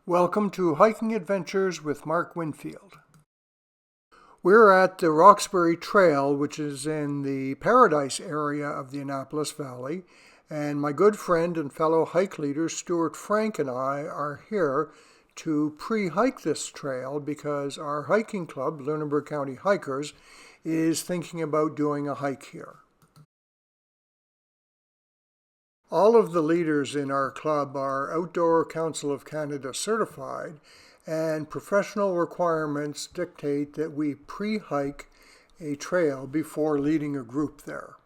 Welcome to Hiking Adventures with Mark Winfield. We're at the Roxbury Trail, which is in the Paradise area of the Annapolis Valley, and my good friend and fellow hike leader Stuart Frank and I are here to pre-hike this trail because our hiking club, Lunenburg County Hikers, is thinking about doing a hike here. All of the leaders in our club are Outdoor Council of Canada certified, and professional requirements dictate that we pre-hike a trail before leading a group there.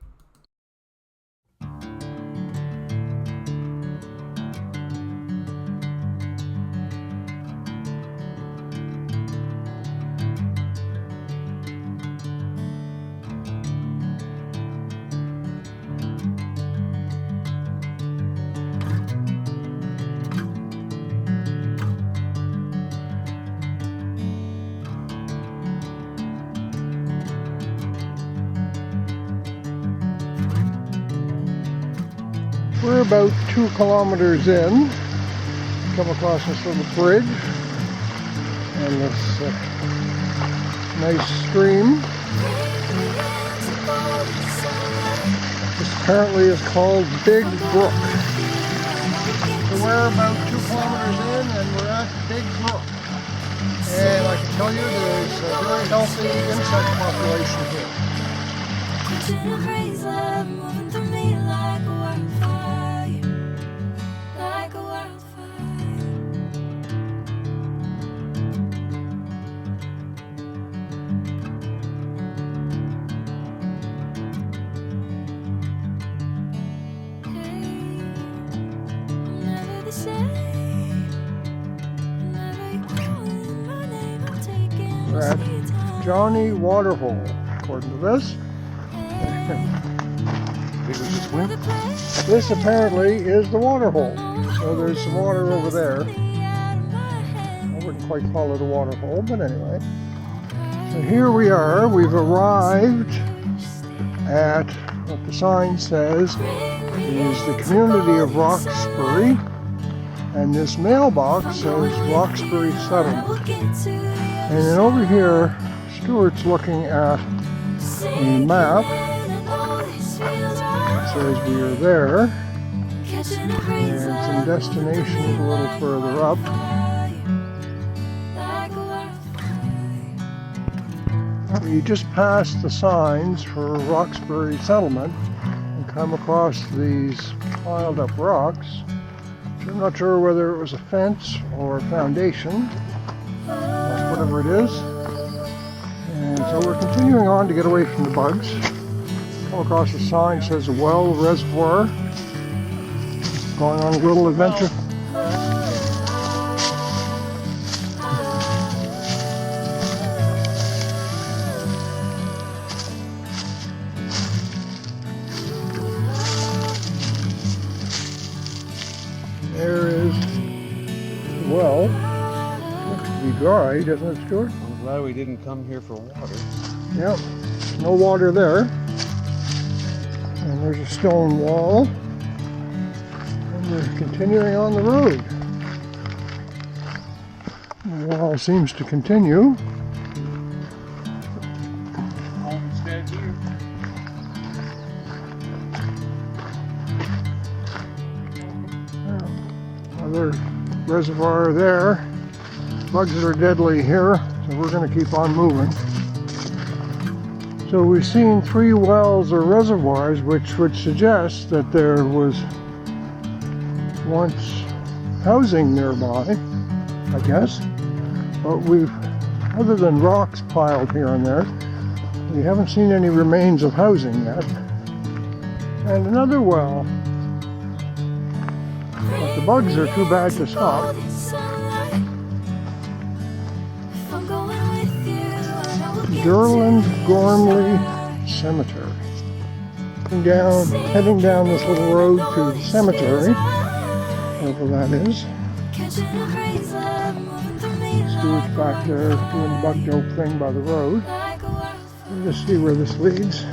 We're about 2 kilometers in. Come across this little bridge and this nice stream. This apparently is called Big Brook. So we're about 2 kilometers in and we're at Big Brook. And I can tell you there's a very healthy insect population here. We're at Johnny Waterhole, according to this. This apparently is the waterhole. So there's some water over there. I wouldn't quite call it a waterhole, but anyway. So here we are. We've arrived at what the sign says is the community of Roxbury. And this mailbox says Roxbury Settlement. And then over here, Stuart's looking at a map. It says we are there. And some destinations a little further up. We just passed the signs for Roxbury Settlement and come across these piled up rocks. I'm not sure whether it was a fence or a foundation, whatever it is. And so we're continuing on to get away from the bugs. Come across a sign that says a well reservoir. Going on a little adventure. There is the well. Looks to be dry, doesn't it, Stuart? I'm glad we didn't come here for water. Yep, no water there. And there's a stone wall. And we're continuing on the road. The wall seems to continue. Homestead here. Another reservoir there. Bugs are deadly here, so we're going to keep on moving. So we've seen 3 wells or reservoirs, which would suggest that there was once housing nearby, I guess. But other than rocks piled here and there, we haven't seen any remains of housing yet. And another well. But the bugs are too bad to stop. Durland Gormley Cemetery. Heading down this little road to the cemetery, wherever that is. Stuart's back there doing the bug dope thing by the road. We'll just see where this leads.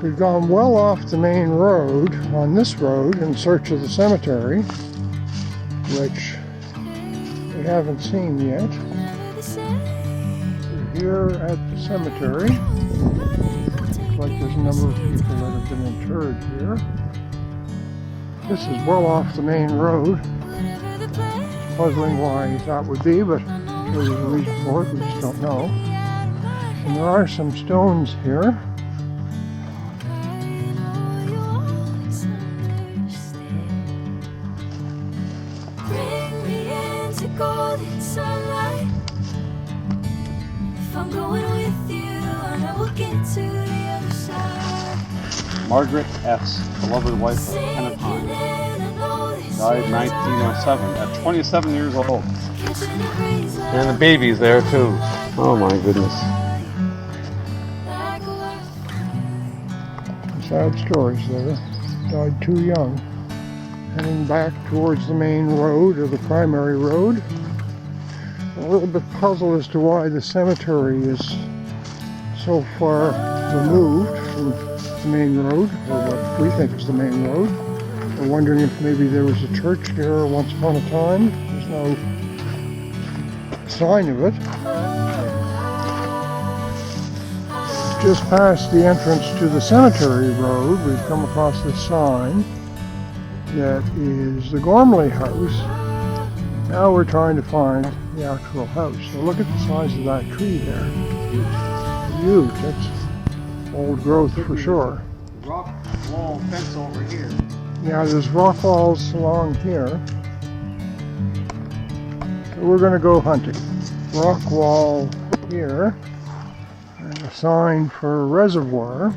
We've gone well off the main road on this road in search of the cemetery, which we haven't seen yet. We're here at the cemetery. Looks like there's a number of people that have been interred here. This is well off the main road. It's puzzling why that would be, but I'm sure there's a reason for it, we just don't know. And there are some stones here. Golden sunlight. If I'm going with you, I know we'll get to the other side. Margaret S., beloved wife of Kenneth Hines, died in 1907 at 27 years old. And the baby's there too. Oh my goodness. Sad stories there. Died too young. Heading back towards the main road, or the primary road. A little bit puzzled as to why the cemetery is so far removed from the main road, or what we think is the main road. We're wondering if maybe there was a church here once upon a time. There's no sign of it. Just past the entrance to the cemetery road, we've come across this sign that is the Gormley house. Now we're trying to find the actual house. So look at the size of that tree there. Huge. That's old growth for sure. Rock wall fence over here. Yeah, there's rock walls along here. So we're going to go hunting. Rock wall here. And a sign for a reservoir.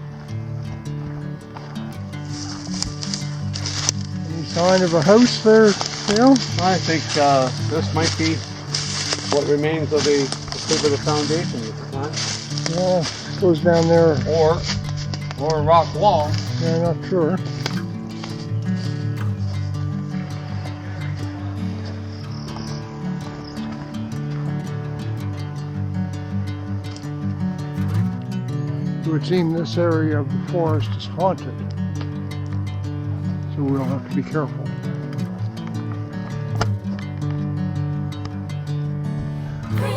Sign of a house there, Dale? I think this might be what remains of the foundation at the time. Yeah, goes down there. Or a rock wall. Yeah, not sure. It would seem this area of the forest is haunted. So we'll have to be careful.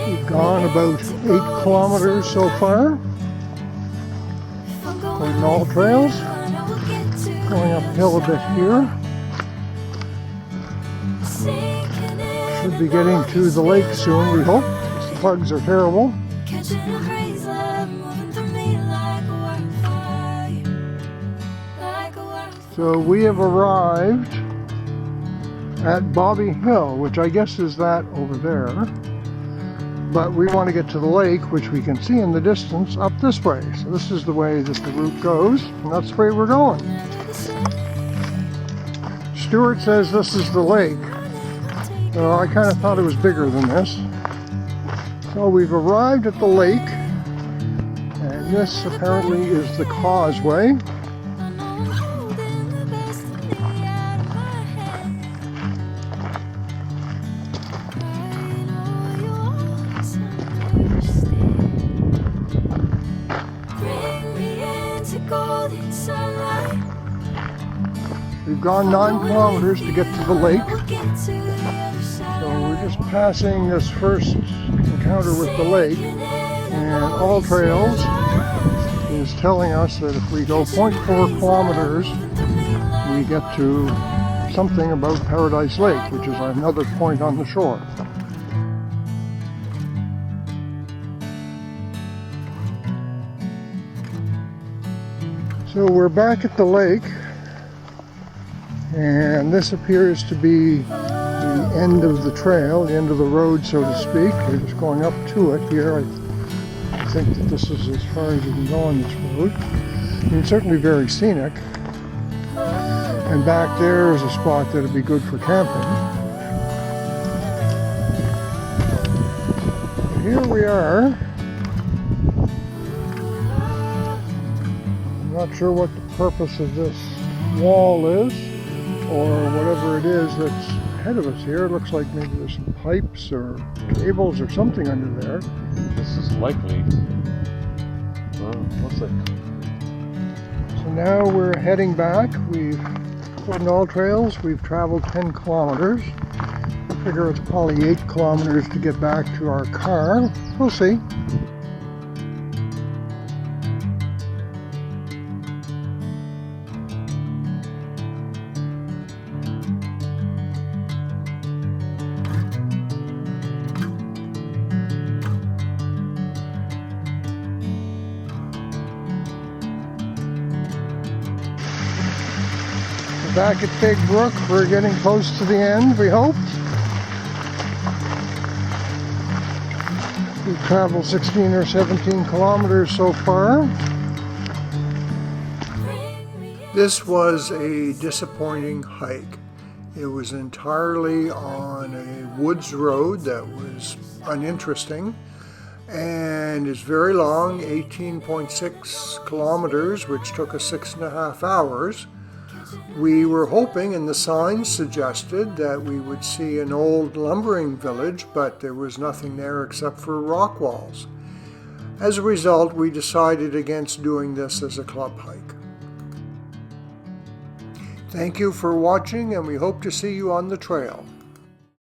We've gone about 8 kilometers so far, according to all trails. Going uphill a bit here. Should be getting to the lake soon, we hope, because the bugs are terrible. So we have arrived at Bobby Hill, which I guess is that over there. But we want to get to the lake, which we can see in the distance up this way. So this is the way that the route goes, and that's the way we're going. Stuart says this is the lake. So I kind of thought it was bigger than this. So we've arrived at the lake, and this apparently is the causeway. We've gone 9 kilometers to get to the lake. So we're just passing this first encounter with the lake. And All Trails is telling us that if we go 0.4 kilometers, we get to something about Paradise Lake, which is another point on the shore. So we're back at the lake. And this appears to be the end of the trail, the end of the road, so to speak. We're just going up to it here. I think that this is as far as you can go on this road. I mean, it's certainly very scenic. And back there is a spot that would be good for camping. But here we are. I'm not sure what the purpose of this wall is, or whatever it is that's ahead of us here. It looks like maybe there's some pipes or cables or something under there. This is likely. Looks like So now we're heading back. According to All Trails, we've traveled 10 kilometers. I figure it's probably 8 kilometers to get back to our car. We'll see. Back at Big Brook, we're getting close to the end, we hope. We've traveled 16 or 17 kilometers so far. This was a disappointing hike. It was entirely on a woods road that was uninteresting and is very long, 18.6 kilometers, which took us 6.5 hours. We were hoping, and the signs suggested, that we would see an old lumbering village, but there was nothing there except for rock walls. As a result, we decided against doing this as a club hike. Thank you for watching, and we hope to see you on the trail.